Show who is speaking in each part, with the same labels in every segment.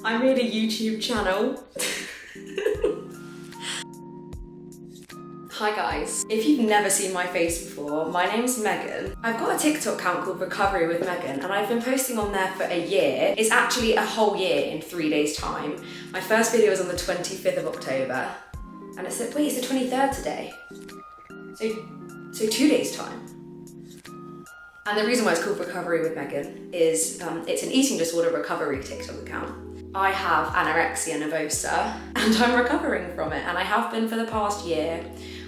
Speaker 1: I made a YouTube channel. Hi guys, if you've never seen my face before, my name's Megan. I've got a TikTok account called Recovery with Megan and I've been posting on there for a year. It's actually a whole year in 3 days time. My first video was on the 25th of October and it's the 23rd today. So 2 days time. And the reason why it's called Recovery with Megan is it's an eating disorder recovery TikTok account. I have anorexia nervosa and I'm recovering from it, and I have been for the past year.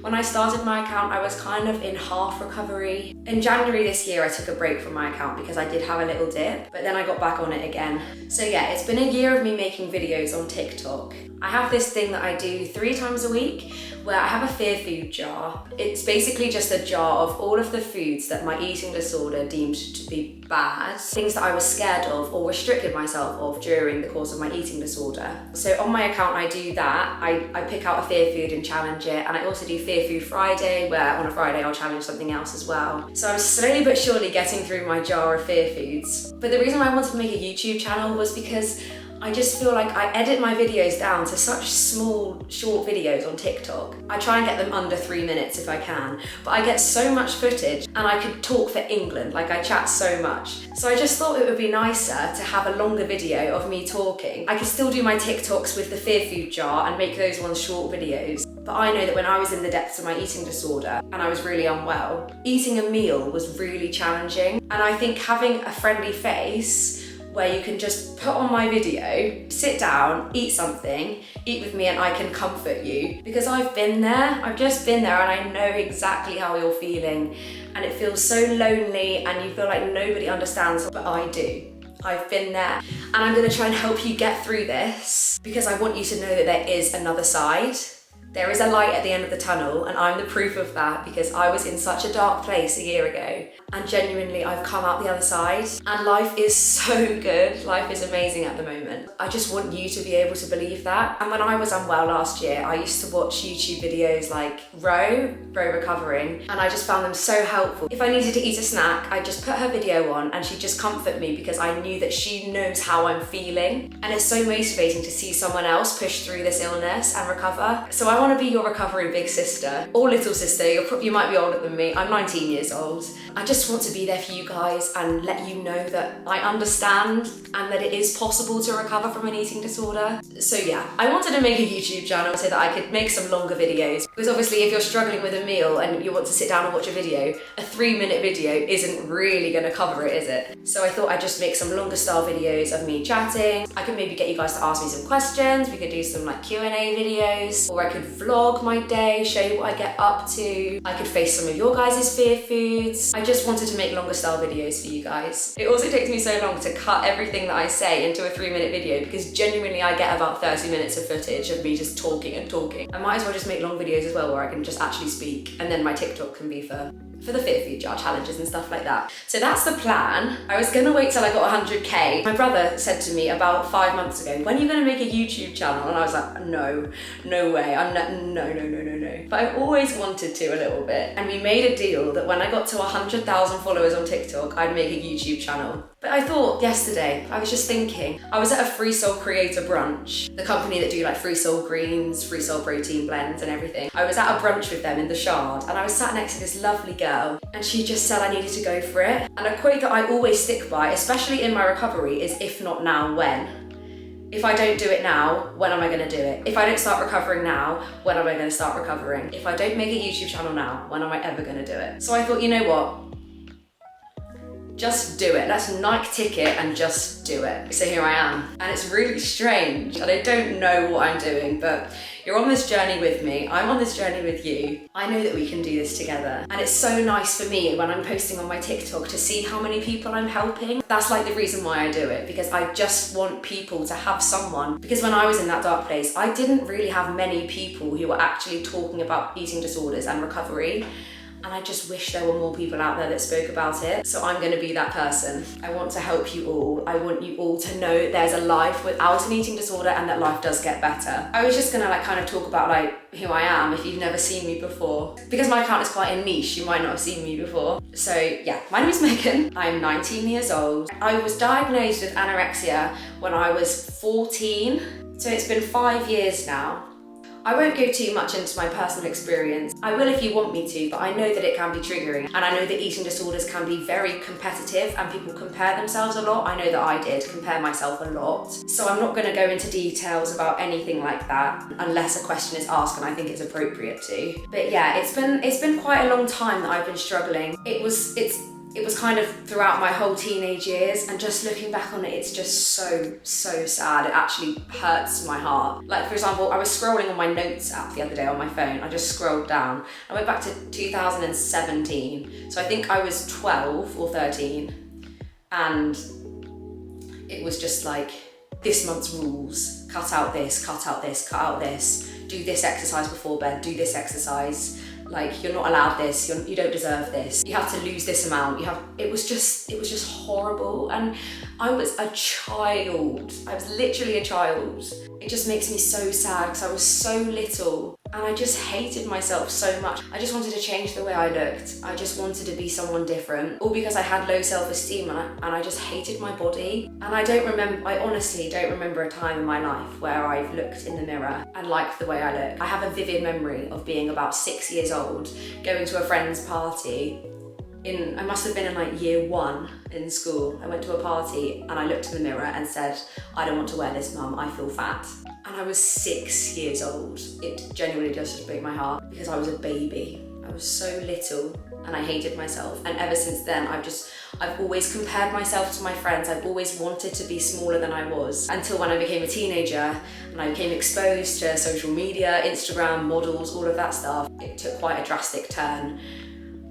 Speaker 1: When I started my account, I was kind of in half recovery. In January this year, I took a break from my account because I did have a little dip, but then I got back on it again. So yeah, it's been a year of me making videos on TikTok. I have this thing that I do 3 times a week where I have a fear food jar. It's basically just a jar of all of the foods that my eating disorder deemed to be bad, things that I was scared of or restricted myself of during the course of my eating disorder. So on my account, I do that. I pick out a fear food and challenge it, and I also do Fear Food Friday, where on a Friday I'll challenge something else as well. So I'm slowly but surely getting through my jar of fear foods. But the reason I wanted to make a YouTube channel was because I just feel like I edit my videos down to such small, short videos on TikTok. I try and get them under 3 minutes if I can, but I get so much footage and I could talk for England, like I chat so much. So I just thought it would be nicer to have a longer video of me talking. I could still do my TikToks with the fear food jar and make those ones short videos. But I know that when I was in the depths of my eating disorder and I was really unwell, eating a meal was really challenging. And I think having a friendly face where you can just put on my video, sit down, eat something, eat with me, and I can comfort you. Because I've been there, I've just been there, and I know exactly how you're feeling. And it feels so lonely and you feel like nobody understands, but I do. I've been there, and I'm gonna try and help you get through this because I want you to know that there is another side. There is a light at the end of the tunnel, and I'm the proof of that because I was in such a dark place a year ago, and genuinely I've come out the other side, and life is so good. Life is amazing at the moment. I just want you to be able to believe that. And when I was unwell last year, I used to watch YouTube videos like Ro Recovering, and I just found them so helpful. If I needed to eat a snack, I just put her video on and she'd just comfort me because I knew that she knows how I'm feeling. And it's so motivating to see someone else push through this illness and recover. So I want to be your recovery big sister or little sister. You might be older than me. I'm 19 years old. I just want to be there for you guys and let you know that I understand and that it is possible to recover from an eating disorder. So yeah, I wanted to make a YouTube channel so that I could make some longer videos, because obviously if you're struggling with a meal and you want to sit down and watch a video, a 3-minute video isn't really going to cover it, is it? So I thought I'd just make some longer style videos of me chatting. I could maybe get you guys to ask me some questions. We could do some like Q&A videos, or I could vlog my day, show you what I get up to. I could face some of your guys' fear foods. I just wanted to make longer style videos for you guys. It also takes me so long to cut everything that I say into a 3-minute video because genuinely I get about 30 minutes of footage of me just talking and talking. I might as well just make long videos as well where I can just actually speak, and then my TikTok can be for the fear food jar challenges and stuff like that. So that's the plan. I was gonna wait till I got 100k. My brother said to me about 5 months ago, when are you gonna make a YouTube channel? And I was like, no way, no. But I've always wanted to a little bit. And we made a deal that when I got to 100,000 followers on TikTok, I'd make a YouTube channel. But I thought yesterday, I was just thinking, I was at a Free Soul Creator brunch, the company that do like Free Soul greens, Free Soul protein blends and everything. I was at a brunch with them in the Shard, and I was sat next to this lovely girl, and she just said I needed to go for it. And a quote that I always stick by, especially in my recovery, is if not now, when? If I don't do it now, when am I gonna do it? If I don't start recovering now, when am I gonna start recovering? If I don't make a YouTube channel now, when am I ever gonna do it? So I thought, you know what? Just do it. Let's Nike ticket and just do it. So here I am. And it's really strange and I don't know what I'm doing, but you're on this journey with me. I'm on this journey with you. I know that we can do this together. And it's so nice for me when I'm posting on my TikTok to see how many people I'm helping. That's like the reason why I do it, because I just want people to have someone. Because when I was in that dark place, I didn't really have many people who were actually talking about eating disorders and recovery. and I just wish there were more people out there that spoke about it. So I'm gonna be that person. I want to help you all. I want you all to know there's a life without an eating disorder and that life does get better. I was just gonna like kind of talk about like who I am if you've never seen me before. Because my account is quite a niche, you might not have seen me before. So yeah, my name is Megan. I'm 19 years old. I was diagnosed with anorexia when I was 14. So it's been 5 years now. I won't go too much into my personal experience. I will if you want me to, but I know that it can be triggering. And I know that eating disorders can be very competitive and people compare themselves a lot. I know that I did compare myself a lot. So I'm not gonna go into details about anything like that unless a question is asked and I think it's appropriate to. But yeah, it's been quite a long time that I've been struggling. It was kind of throughout my whole teenage years, and just looking back on it, it's just so sad. It actually hurts my heart. Like for example, I was scrolling on my notes app the other day on my phone. I just scrolled down. I went back to 2017. So I think I was 12 or 13. And it was just like, this month's rules. Cut out this, cut out this, cut out this. Do this exercise before bed, do this exercise. Like, you're not allowed this, you don't deserve this. You have to lose this amount. It was just horrible. And I was a child. I was literally a child. It just makes me so sad because I was so little and I just hated myself so much. I just wanted to change the way I looked. I just wanted to be someone different. All because I had low self-esteem and I just hated my body. And I honestly don't remember a time in my life where I've looked in the mirror and liked the way I look. I have a vivid memory of being about 6 years old, going to a friend's party. I must have been in like year 1 in school. I went to a party and I looked in the mirror and said, I don't want to wear this, mum, I feel fat. And I was 6 years old. It genuinely does just break my heart because I was a baby. I was so little and I hated myself. And ever since then, I've always compared myself to my friends. I've always wanted to be smaller than I was, until when I became a teenager and I became exposed to social media, Instagram, models, all of that stuff. It took quite a drastic turn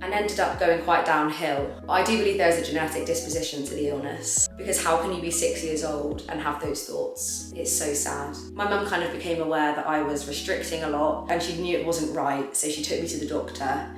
Speaker 1: and ended up going quite downhill. I do believe there's a genetic disposition to the illness, because how can you be 6 years old and have those thoughts? It's so sad. My mum kind of became aware that I was restricting a lot and she knew it wasn't right, so she took me to the doctor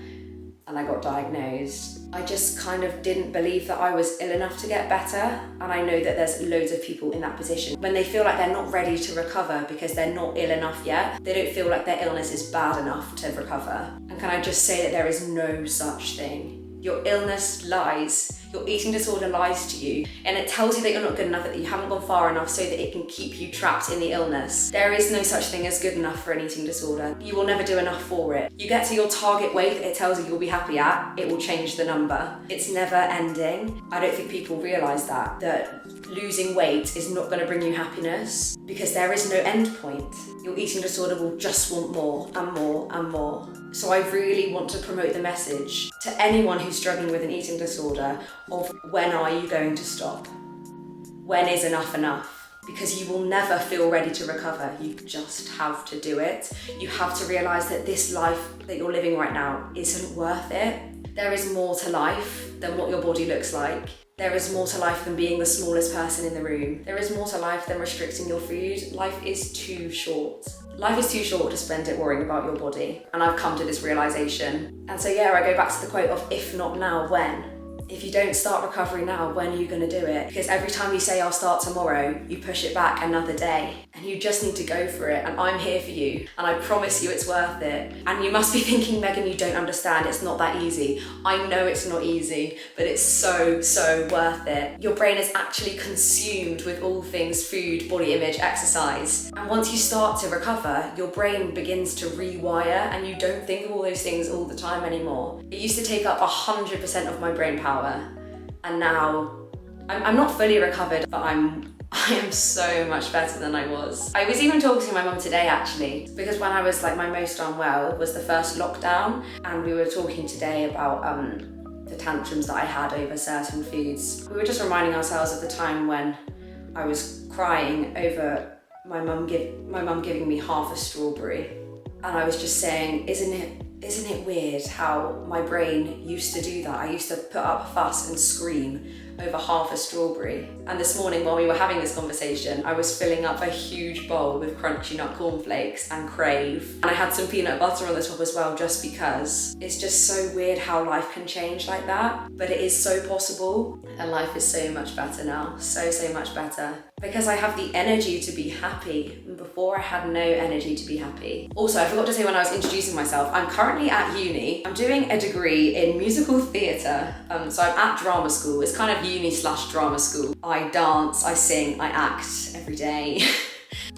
Speaker 1: and I got diagnosed. I just kind of didn't believe that I was ill enough to get better, and I know that there's loads of people in that position. When they feel like they're not ready to recover because they're not ill enough yet, they don't feel like their illness is bad enough to recover. And can I just say that there is no such thing. Your illness lies. Your eating disorder lies to you, and it tells you that you're not good enough, that you haven't gone far enough so that it can keep you trapped in the illness. There is no such thing as good enough for an eating disorder. You will never do enough for it. You get to your target weight that it tells you you'll be happy at, it will change the number. It's never ending. I don't think people realise that losing weight is not going to bring you happiness, because there is no end point. Your eating disorder will just want more and more and more. So I really want to promote the message to anyone who's struggling with an eating disorder of, when are you going to stop? When is enough enough? Because you will never feel ready to recover. You just have to do it. You have to realise that this life that you're living right now isn't worth it. There is more to life than what your body looks like. There is more to life than being the smallest person in the room. There is more to life than restricting your food. Life is too short. Life is too short to spend it worrying about your body. And I've come to this realisation. And so yeah, I go back to the quote of, if not now, when? If you don't start recovery now, when are you going to do it? Because every time you say I'll start tomorrow, you push it back another day. And you just need to go for it. And I'm here for you. And I promise you it's worth it. And you must be thinking, Megan, you don't understand. It's not that easy. I know it's not easy, but it's so worth it. Your brain is actually consumed with all things food, body image, exercise. And once you start to recover, your brain begins to rewire and you don't think of all those things all the time anymore. It used to take up 100% of my brain power. And now I'm not fully recovered, but I am so much better than I was. I was even talking to my mum today actually, because when I was like my most unwell was the first lockdown, and we were talking today about the tantrums that I had over certain foods. We were just reminding ourselves of the time when I was crying over my mum giving me half a strawberry, and I was just saying, isn't Isn't it weird how my brain used to do that? I used to put up a fuss and scream over half a strawberry. And this morning while we were having this conversation, I was filling up a huge bowl with crunchy nut cornflakes and Crave. And I had some peanut butter on the top as well, just because. It's just so weird how life can change like that, but it is so possible. And life is so much better now, so much better. Because I have the energy to be happy. And before I had no energy to be happy. Also, I forgot to say when I was introducing myself, I'm currently at uni. I'm doing a degree in musical theatre. So I'm at drama school. It's kind of uni/drama school. I dance, I sing, I act every day.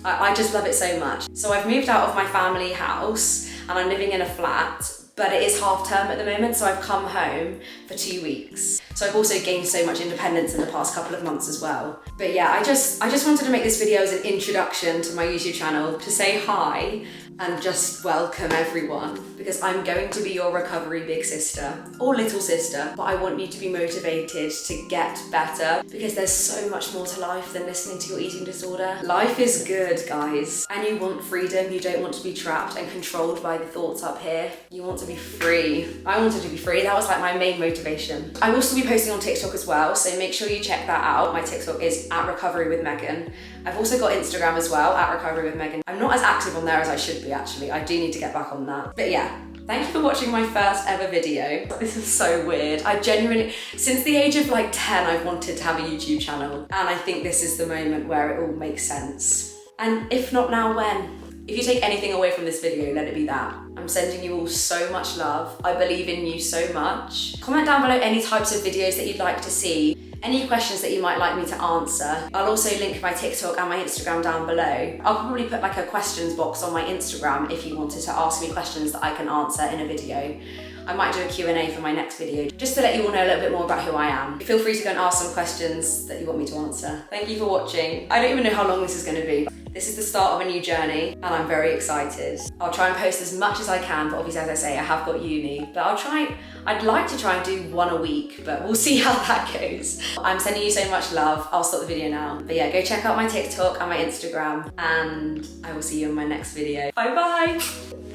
Speaker 1: I just love it so much. So I've moved out of my family house and I'm living in a flat, but it is half term at the moment, so I've come home for 2 weeks. So I've also gained so much independence in the past couple of months as well. But yeah, I just wanted to make this video as an introduction to my YouTube channel, to say hi and just welcome everyone, because I'm going to be your recovery big sister or little sister, but I want you to be motivated to get better, because there's so much more to life than listening to your eating disorder. Life is good, guys, and you want freedom. You don't want to be trapped and controlled by the thoughts up here. You want to be free. I wanted to be free. That was like my main motivation. I will still be posting on TikTok as well, so make sure you check that out. My TikTok is @recovery_with_Megan. I've also got Instagram as well, @recovery_with_Megan. I'm not as active on there as I should be, actually. I do need to get back on that. But yeah, thank you for watching my first ever video. This is so weird. I genuinely, since the age of like 10, I've wanted to have a YouTube channel. And I think this is the moment where it all makes sense. And if not now, when? If you take anything away from this video, let it be that. I'm sending you all so much love. I believe in you so much. Comment down below any types of videos that you'd like to see. Any questions that you might like me to answer. I'll also link my TikTok and my Instagram down below. I'll probably put like a questions box on my Instagram if you wanted to ask me questions that I can answer in a video. I might do a Q&A for my next video, just to let you all know a little bit more about who I am. Feel free to go and ask some questions that you want me to answer. Thank you for watching. I don't even know how long this is going to be. This is the start of a new journey and I'm very excited. I'll try and post as much as I can, but obviously, as I say, I have got uni. But I'd like to try and do one a week, but we'll see how that goes. I'm sending you so much love. I'll stop the video now. But yeah, go check out my TikTok and my Instagram, and I will see you in my next video. Bye bye.